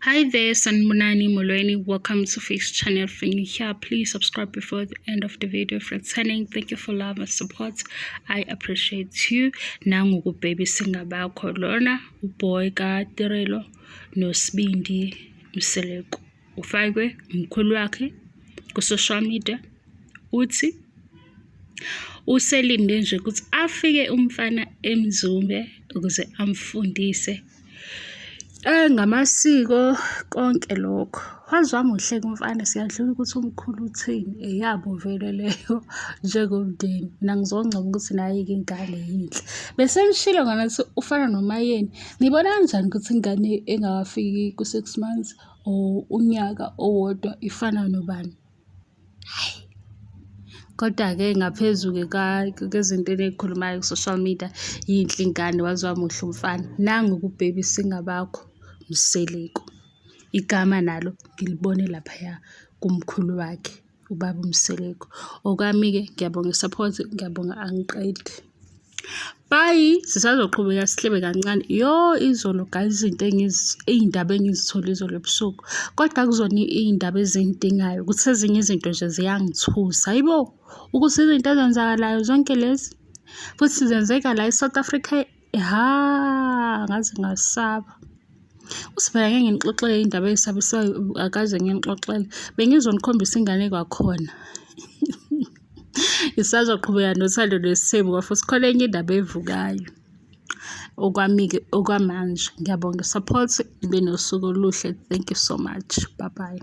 Hi there, Sanmunani Molweni. Welcome to Face Channel. If you're here, please subscribe before the end of the video. For returning, thank you for love and support. I appreciate you. Nangu baby singaba kolona uboy ka Tirelo no Sbindi mseleko. Ufakwe umkhulu wakhe ku social media uthi uselinde nje ukuthi afike umfana emzumbe ukuze amfundise ngamasiko konke lokho. Wazwa muhle kumfana siyadlula ukuthi umkhulu uthini yabo vele leyo njengomndeni. Mina ngizongcoba ukuthi naye ingane yinhle. Bese ngishilo nganathi ufana noMayeni. Nibona kanjani ukuthi ingane engawafiki ku 6 months or unyaka owodwa ifana nobani? Kodwa-ke ngaphezulu-ke kezinto ezikhulumayo ku-social media yinhle ingane wazwa muhle umfana. Nangu kubaby singabakho Mseleko. Igama nalo ngilibone laphaya kumkhulu wakhe ubaba Mseleko. Okwami-ke ngiyabonga support, ngiyabonga angiqedi. Bye, sisazoqhubeka sihlebe kancane. Izolo guys iy'ndaba engizithola izolo ebusuku. Kodwa kuzona iy'ndaba ezingidingayo ukuthi ezinye izinto nje ziyangithusa. Hayibo, ukuthi izinto ezenzakalayo zonke lezi futhi zenzeka la eSouth Africa. Ngaze ngasaba. Usibheka ngeke nginixoxele indaba ezisabisayo akaze nginixoxele. Bengizonikhombisa ingane kwakhona. Isazoqhubeka nothando nesithembu futhi khona enye indaba evukayo. Okwami-ke okwamanje ngiyabonga support, ibe nosuku oluhle. Thank you so much. Bye bye.